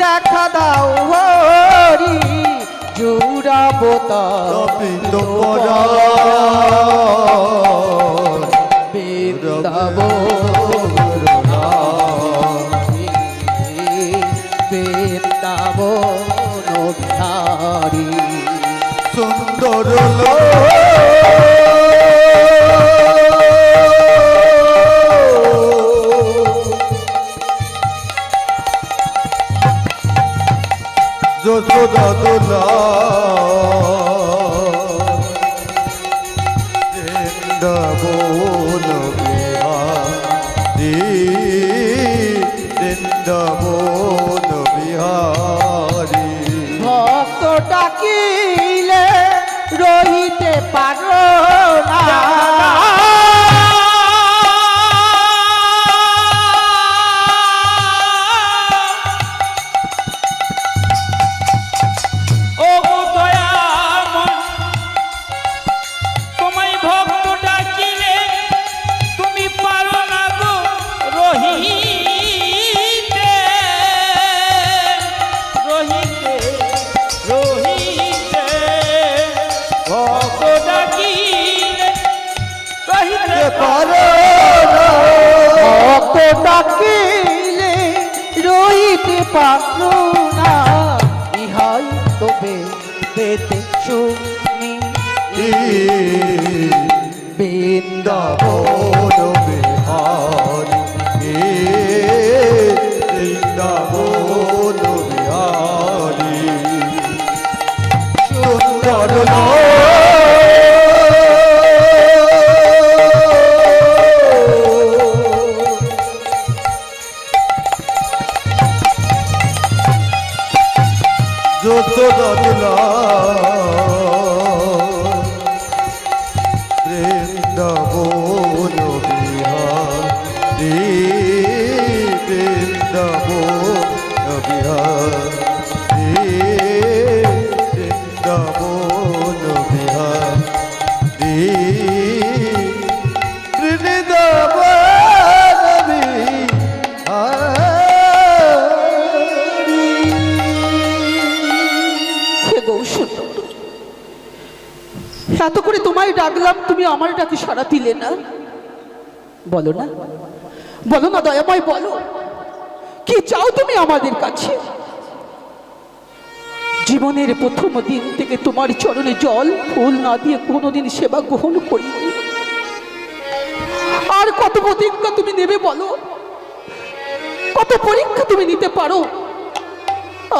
দেখা দাও হরি জুড়াবো তপিত বৃন্দাবন বিহারী সুন্দর যশোদা দোলা বৃন্দাবন বিহারী বৃন্দাবন বিহারী ভক্ত ডাকিলে রহিতে পারো না ডাকিলে রহিতে পারো না ইহাই তবে পেতে শুনি বৃন্দাবন বিহারী বৃন্দাবন বিহারী সুন্দর যশোদা দোলা বৃন্দাবন বিহারী বৃন্দাবন বিহারী বৃন্দাবন বিহারী বৃন্দাবন এত করে তোমায় ডাকলাম তুমি আমার ডাকে সাড়া দিলে না বলো না বলো না দয়াময় বলো কি চাও তুমি আমাদের কাছে জীবনের প্রথম দিন থেকে তোমার চরণে জল ফুল না দিয়ে কোনোদিন সেবা গ্রহণ করি আর কত প্রতিজ্ঞা তুমি নেবে বলো কত পরীক্ষা তুমি নিতে পারো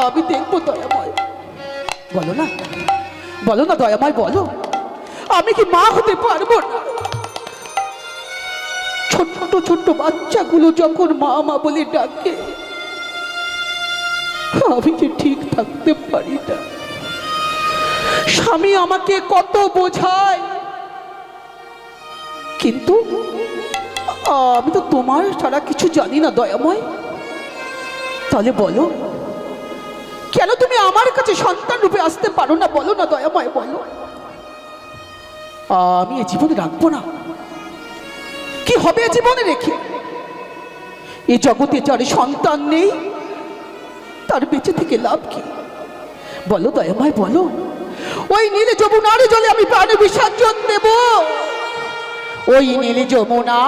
আমি দেখবো দয়াময় বলো না দয়াময় বলো আমি কি মা হতে পারবো না ছোট্ট ছোট্ট বাচ্চাগুলো যখন মা মা বলে ডাকে আমি কি ঠিক থাকতে পারি না স্বামী আমাকে কত বোঝায় কিন্তু আমি তো তোমার ছাড়া কিছু জানি না দয়াময় তাহলে বলো কেন তুমি আমার কাছে সন্তান রূপে আসতে পারো না বলো না দয়াময় বলো আমি এ জীবনে রাখবো না কি হবে এ জীবনে রেখে এই জগতে যার সন্তান নেই তার বেঁচে থেকে লাভ কি বলো দয়াময় বলো ওই নীল যমুনার জলে আমি প্রাণ বিসর্জন দেব ওই নীল যমুনা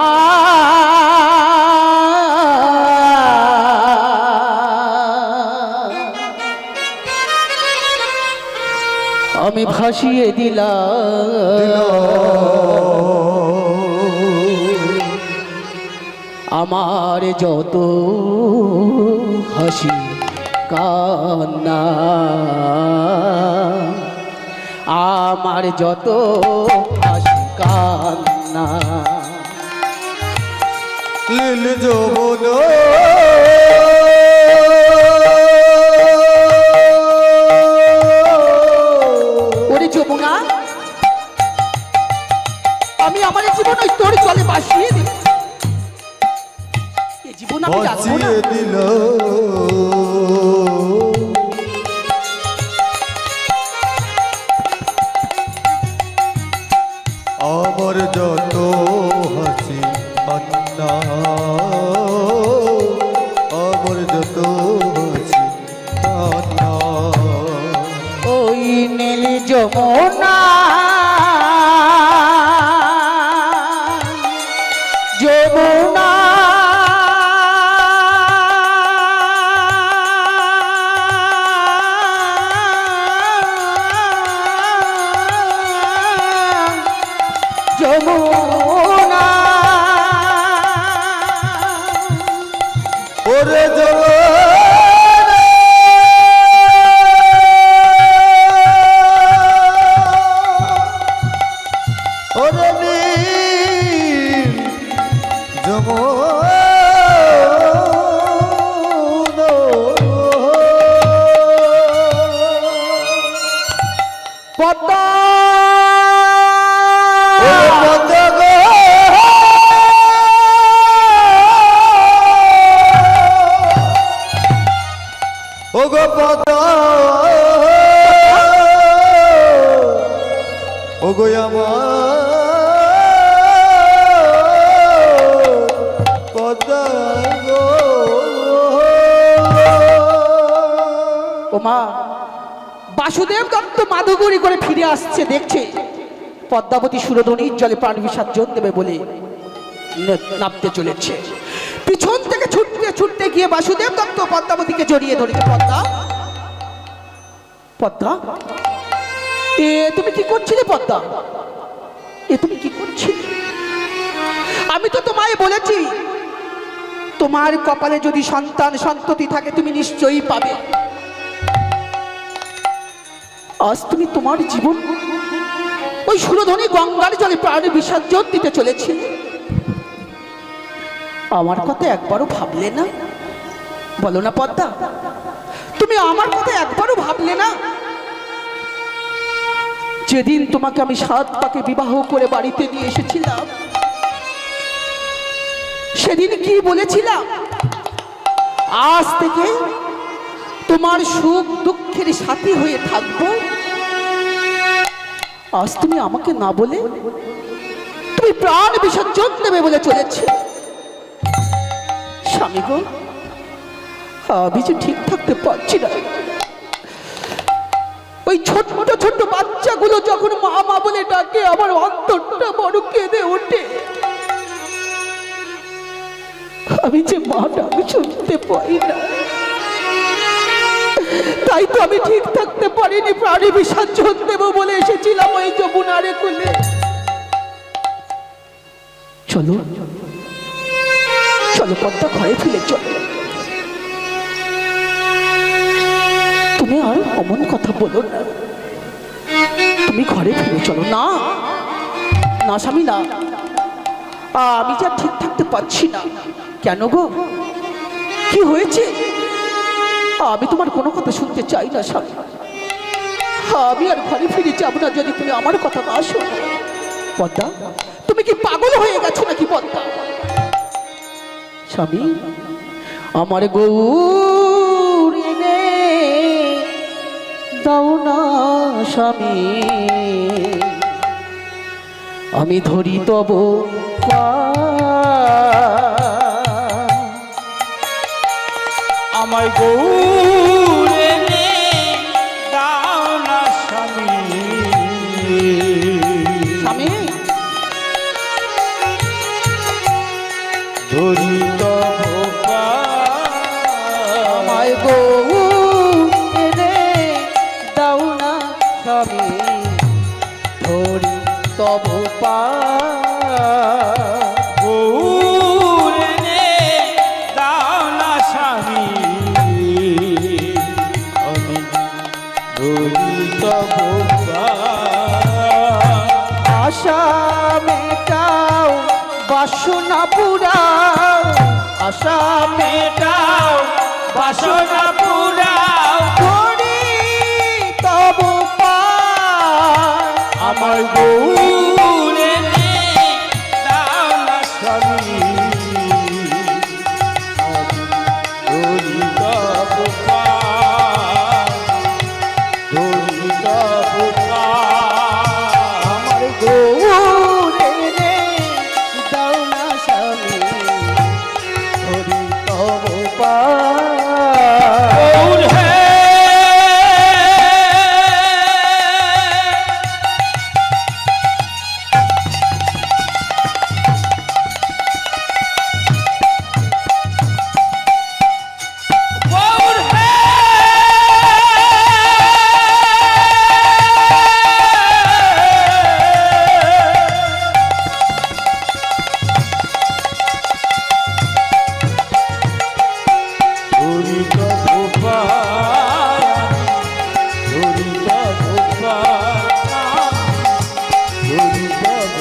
আমি ভাসিয়ে দিলাম আমার যত হাসি কান্না আমার যত হাসি কান্না লীল যমুনা যমুনা আমি আমার জীবন ওই তোর জলে ভাসিয়ে দিই এই জীবন আমি রাখবো না দিল আমার যত হাসি কান্না আমার যত ও গো পদ্মা ও গো আমার পদ্মা গো ও মা, বাসুদেব দত্ত মাধুগুড়ি করে ফিরে আসছে, দেখছে পদ্মাবতী সুরধনির জলে প্রাণ বিসর্জন দেবে বলে নামতে চলেছে। পিছন থেকে ছুটতে ছুটতে গিয়ে বাসুদেব দত্ত পদ্মাবতীকে জড়িয়ে ধরেছে। পদ্মা, পদ্মা, এ তুমি কি করছিলে? পদ্মা, এ তুমি কি করছিলে? আমি তো তোমায় বলেছি তোমার কপালে যদি সন্তান সন্ততি থাকে তুমি নিশ্চয়ই পাবে। আজ তুমি তোমার জীবন ওই সুরধনী গঙ্গার জলে প্রাণ বিসর্জন দিতে চলেছি। আমার কথা একবারও ভাবলে না? বলো না পদ্মা, তুমি আমার কথা একবারও ভাবলে না? যেদিন তোমাকে আমি 7 পাকে বিবাহ করে বাড়িতে নিয়ে এসেছিলাম, সেদিন কি বলেছিলাম? আজ থেকে তোমার সুখ দুঃখের সাথী হয়ে থাকবো। আজ তুমি আমাকে না বলে তুমি প্রাণ বিসর্জন দেবে বলে চলেছে। স্বামী গো, আমি যে ঠিক থাকতে পারছি না। ওই ছোট্ট ছোট্ট বাচ্চাগুলো যখন মা মা বলে ডাকে আমার অন্তরটা বড় কেঁদে ওঠে। আমি যে মা ডাক শুনতে পাই না, তাই তো আমি ঠিক থাকতে পারিনি, প্রাণী বিসর্জন দেবো বলে এসেছিলাম ওই যমুনারে কোলে। চলো চলো পদ্মা, ঘরে ফিরে চলো। তুমি আর অমন কথা বলো না, তুমি ঘরে ফিরে চলো। না না স্বামী, না, আমি যা ঠিক থাকতে পারছি না। কেন গো, কি হয়েছে? আমি তোমার কোনো কথা শুনতে চাই না স্বামী। আমি আর ঘরে ফিরে যাব না যদি তুমি আমার কথা না শোনো। পদ্মা, তুমি কি পাগল হয়ে গেছো নাকি? পদ্মা স্বামী, আমার গৌর এনে দাও না স্বামী, আমি ধরি তব আমায় গৌর এনে দাও না স্বামী। স্বামী, ধরি তব আমায় গৌর এনে দাও না স্বামী, ধরি তব গৌর এনে দাও না স্বামী, আমি ধরি তব আশা মেটাও বাসনা পুরাও, আশা মেটাও বাসনা পুরাও, ধরি তব আমার গৌর এনে দাও না স্বামী, ধরি তব ধরি তব আমার গৌর এনে দাও না স্বামী, ধরি তব গৌর হে গৌর হে ধরি তব ধরি তব ধরি তব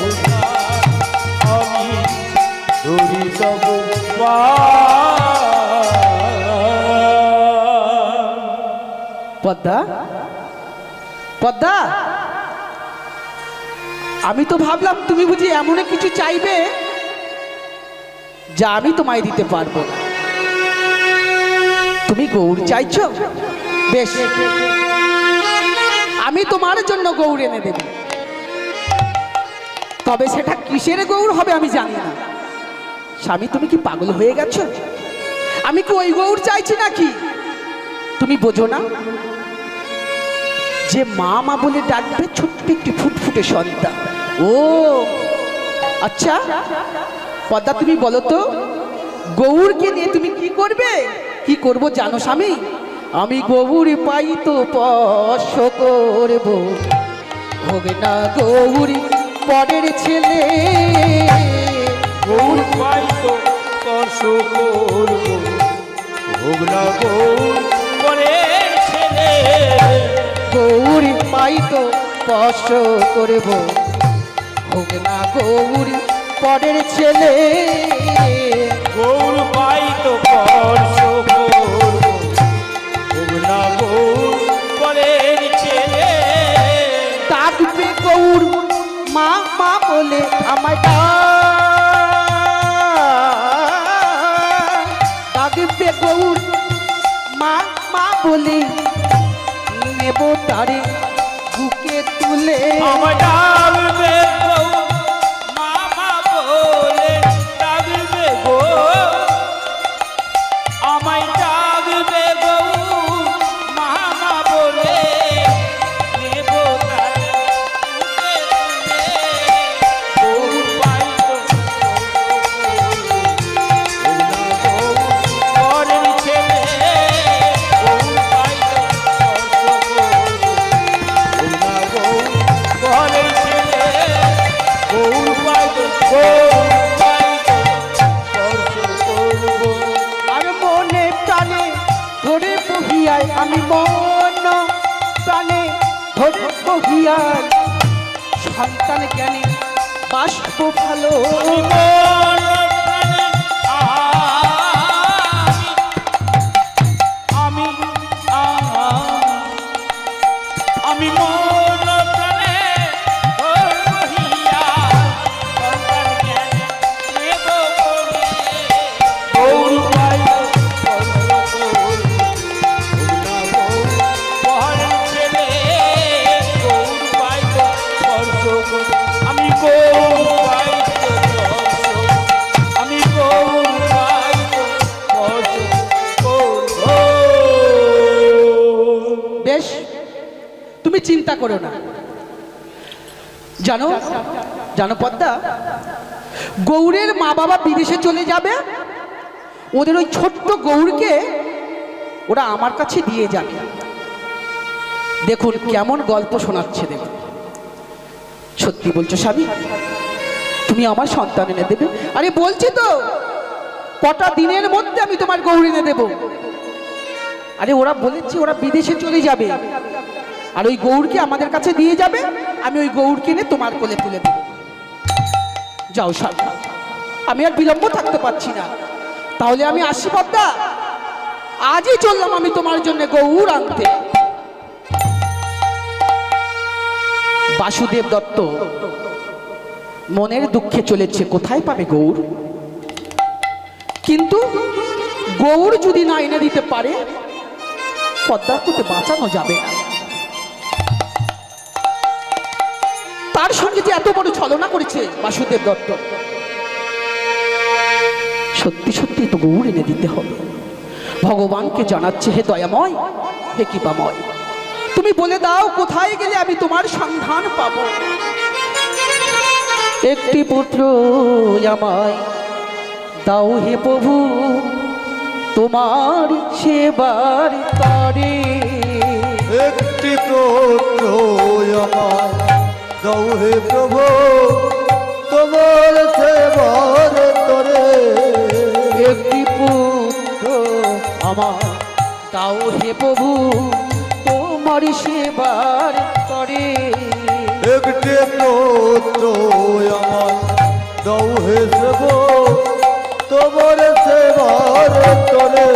আমি ধরি তব পদ্মা, পদ্মা, আমি তো ভাবলাম তুমি বুঝি এমন কিছু চাইবে যা আমি তোমায় দিতে পারবো না। তুমি গৌর চাইছো? বেশ, আমি তোমার জন্য গৌর এনে দেব। তবে সেটা কিসের গৌর হবে আমি জানি না। স্বামী, তুমি কি পাগল হয়ে গেছো? আমি কি ওই গৌর চাইছি নাকি? তুমি বোঝো না যে মা মা বলে ডাকবে ছোট্ট একটি ফুটফুটে সন্তান? ও আচ্ছা পদ্মা, তুমি বলো তো গৌরকে নিয়ে তুমি কি করবে? কি করব জানো স্বামী? আমি গৌর পাই তো পশ করব, হোক না গৌর পরের ছেলে। গৌর পাই তো স্পর্শ করব, হোক না গৌর পরের ছেলে। গৌর পাই তো স্পর্শ করব, হোক না গৌর পরের ছেলে। গৌর পাই তো স্পর্শ করব, হোক না গৌর পরের ছেলে। ডাকবে গৌর মা মা বলে আমায় ডাকবে গৌর মা মা বলে, নেব তারে বুকে তুলে। আমার ডাকবে গৌর মামা বলে, ডাকবে গো আমায় ডাকবে গৌর মামা বলে, নেব তার বুকে তুলে। গৌর পাই তো পরের ছেলে। গৌর পাই তো পরের ছেলে। গৌর পাই তো আর মনে প্রাণে ধরে বহিয়ায়, আমি মন প্রাণে ধরে বহিয়ায়, সন্তান জ্ঞানে বাষ্প ভালো। আমি মন প্রাণে হইয়া সন্তান জ্ঞান নেব বলে। গৌর পাই পরের ছেলে। গৌর পাই আমি গৌর পাই আমি গৌর পাই বেশ, তুমি চিন্তা করো না। জানো জানো পদ্মা, গৌরের মা বাবা বিদেশে চলে যাবে, ওদের ওই ছোট্ট গৌরকে ওরা আমার কাছে দিয়ে যাবে। দেখুন কেমন গল্প শোনাচ্ছে, দেখুন। সত্যি বলছো স্বামী? তুমি আমার সন্তান এনে দেবে? আরে বলছি তো, কটা দিনের মধ্যে আমি তোমার গৌর এনে দেব। আরে ওরা বলেছে ওরা বিদেশে চলে যাবে, আর ওই গৌরকে আমাদের কাছে দিয়ে যাবে, আমি ওই গৌরকে এনে তোমার কোলে তুলে দেব। যাও স্বামী, আমি আর বিলম্ব থাকতে পারছি না। তাহলে আমি আসি পদ্মা, আজই চললাম আমি তোমার জন্য গৌর আনতে। বাসুদেব দত্ত মনের দুঃখে চলেছে, কোথায় পাবে গৌর? কিন্তু গৌর যদি না এনে দিতে পারে, পদ্মার কোতে বাঁচানো যাবে না। তার সঙ্গে যে এত বড় ছলনা করেছে বাসুদেব দত্ত, সত্যি সত্যি তো গৌর এনে দিতে হবে। ভগবানকে জানাচ্ছে, হে দয়াময়, হে কৃপাময়, তুমি বলে দাও কোথায় গেলে আমি তোমার সন্ধান পাব। একটি পুত্র আমায় দাও হে প্রভু, তোমার সেবার তরে। একটি পুত্র আমায় দাও হে প্রভু, তোমার সেবার তরে। একটি পুত্র আমার দাও হে প্রভু, তোমার সেবার তরে। একটি পুত্র আমায় দাও হে প্রভু, তোমার সেবার তরে।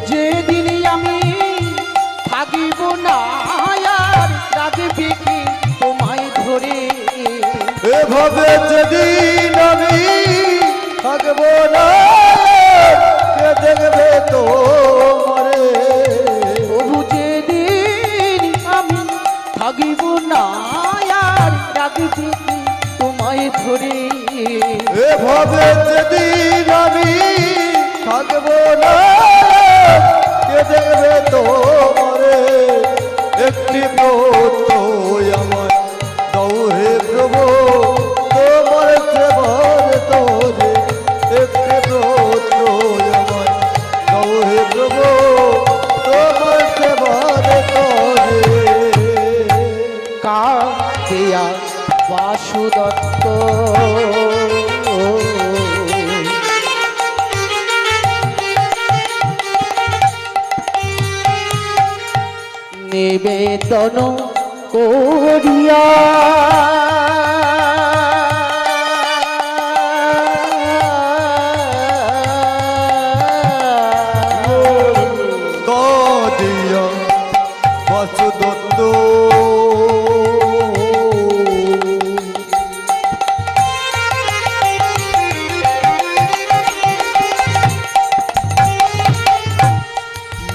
যেদিন আমি থাকিব না আর রাখবে কি তোমায় ধরে। এভাবে যেদিন আমি থাকবো না, কে দেখবে তো এভাবে যেদিন আমি থাকবো না, কে দেখবে তোমারে? একটি ব্রত আমায় দাও হে প্রভু, তোমার সেবার তরে। একটি ব্রত আমায় দাও হে প্রভু, তোমার সেবার তরে। কাঁদিয়া বাসুদত্ত নিবেদন করিয়া কাঁদিয়া বাসুদত্ত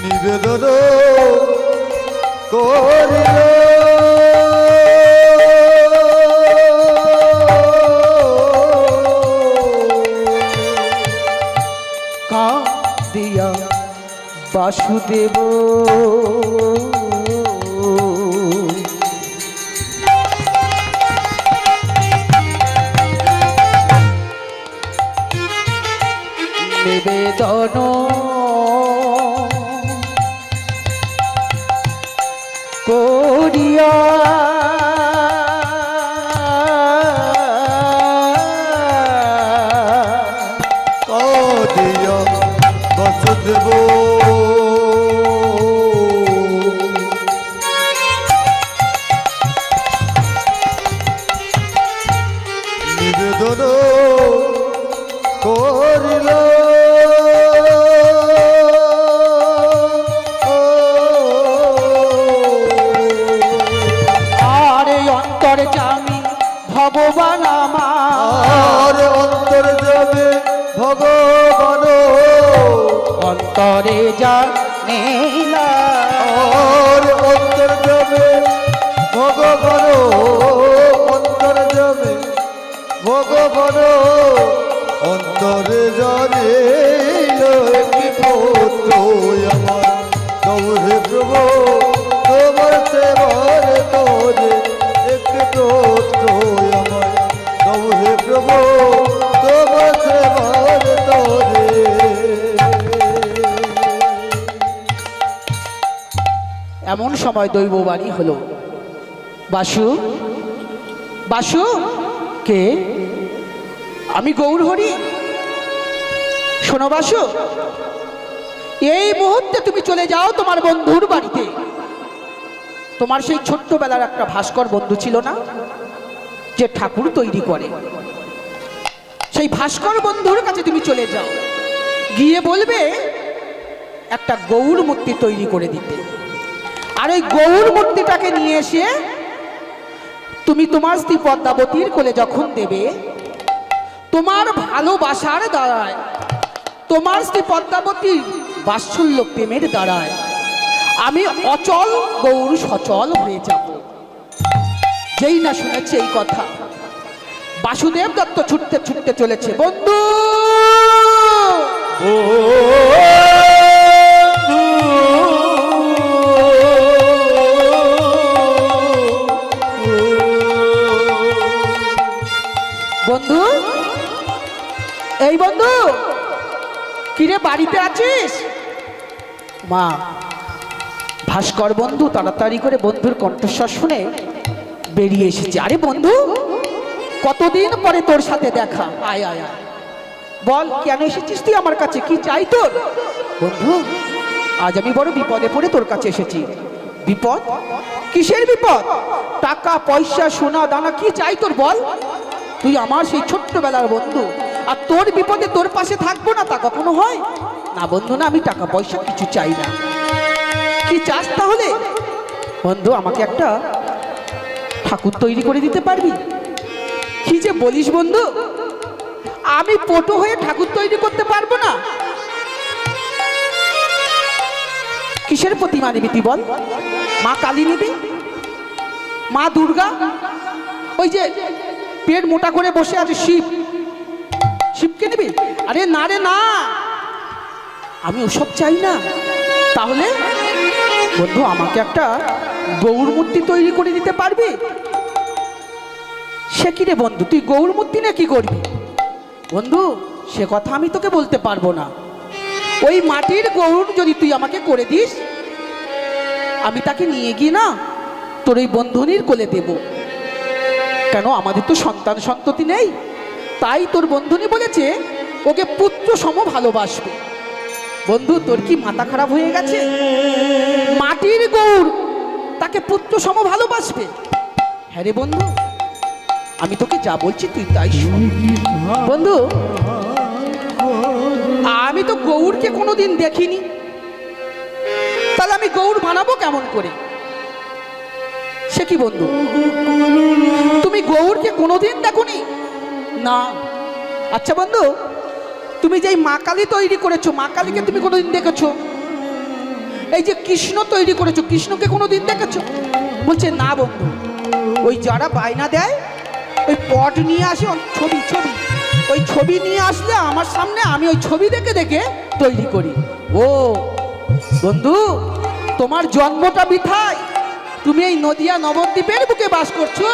নিবেদন করিল। কাঁদিয়া বাসুদেব নিবেদন করিয়া কাঁদিয়া বাসুদেব নিবেদন করিল। আরে অন্তর জামি ভগবান আমার আর অন্তর যাবে ভগবান, অন্তরে যা নীলা আর অন্তর যাবে ভগবান, অন্তর যাবে ভগবান, অন্তরে জানে কি পুত্র আমার দাও হে প্রভু, তোমার সেবার তরে। একটি পুত্র আমার দাও হে প্রভু, তোমার সেবার তরে। এমন সময় দৈববাণী হলো, বাসু বাসু কে? আমি গৌরহরি। শোনো বাসু, এই মুহূর্তে তুমি চলে যাও তোমার বন্ধুর বাড়িতে। তোমার সেই ছোট্টবেলার একটা ভাস্কর বন্ধু ছিল না, যে ঠাকুর তৈরি করে? সেই ভাস্কর বন্ধুর কাছে তুমি চলে যাও, গিয়ে বলবে একটা গৌর মূর্তি তৈরি করে দিতে। আর ওই গৌর মূর্তিটাকে নিয়ে এসে তুমি তোমার স্ত্রী পদ্মাবতীর কোলে যখন দেবে, তোমার ভালোবাসার দ্বারায়, তোমার স্ত্রী পদ্মাবতীর বাৎসল্য প্রেমের দ্বারায় আমি অচল গৌর সচল হয়ে যাব। যেই না শুনেছে এই কথা, বাসুদেব দত্ত ছুটতে ছুটতে চলেছে। বন্ধু বন্ধু, এই বন্ধু, কিরে বাড়িতে আছিস? মা, ভাস্কর বন্ধু তাড়াতাড়ি করে বন্ধুর কণ্ঠস্বর শুনে বেরিয়ে এসেছে। আরে বন্ধু, কতদিন পরে তোর সাথে দেখা, আয় আয় আয়, বল কেন এসেছিস তুই আমার কাছে, কি চাই তোর? বন্ধু, আজ আমি বড় বিপদে পড়ে তোর কাছে এসেছি। বিপদ? কিসের বিপদ? টাকা পয়সা সোনা দানা কি চাই তোর, বল? তুই আমার সেই ছোট্টবেলার বন্ধু, আর তোর বিপদে তোর পাশে থাকবো না তা কখনো হয় না? বন্ধু না, আমি টাকা পয়সা কিছু চাই না। কি চাস তাহলে? বন্ধু, আমাকে একটা ঠাকুর তৈরি করে দিতে পারবি? কি যে বলিস বন্ধু, আমি পটু হয়ে ঠাকুর তৈরি করতে পারবো না? কিসের প্রতিমা নিবি তুই বল? মা কালী নিবি? মা দুর্গা? ওই যে পেট মোটা করে বসে আছে শিব, শিবকে নিবি? আরে না রে না, আমি ওসব চাই না। তাহলে বন্ধু আমাকে একটা গৌর মূর্তি তৈরি করে দিতে পারবি? সে কি রে বন্ধু, তুই গৌর মূর্তি না কি করবি? বন্ধু সে কথা আমি তোকে বলতে পারবো না। ওই মাটির গৌর যদি তুই আমাকে করে দিস, আমি তাকে নিয়ে গিয়ে না তোর ওই বন্ধুনির কোলে দেব। কেন, আমাদের তো সন্তান সন্ততি নেই, তাই তোর বন্ধুনি বলেছে ওকে পুত্র সম ভালোবাসবে। বন্ধু তোর কি মাথা খারাপ হয়ে গেছে? মাটির গৌর তাকে পুত্র সম ভালোবাসবে? হ্যাঁ রে বন্ধু, আমি তোকে যা বলছি তুই তাই শোন। বন্ধু আমি তো গৌরকে কোনোদিন দেখিনি, তাহলে আমি গৌর বানাবো কেমন করে? সে কি বন্ধু, তুমি গৌরকে কোনোদিন দেখোনি? না। আচ্ছা বন্ধু, তুমি যে মা কালী তৈরি করেছো, মা কালীকে তুমি কোনোদিন দেখেছো? এই যে কৃষ্ণ তৈরি করেছো, কৃষ্ণকে কোনোদিন দেখেছো? বলছে না বন্ধু, ওই যারা বায়না দেয় ওই পট নিয়ে আসে, ছবি ছবি, ওই ছবি নিয়ে আসলে আমার সামনে আমি ওই ছবি দেখে দেখে তৈরি করি। ও বন্ধু, তোমার জন্মটা বৃথায়, তুমি এই নদিয়া নবদ্বীপের বুকে বাস করছো।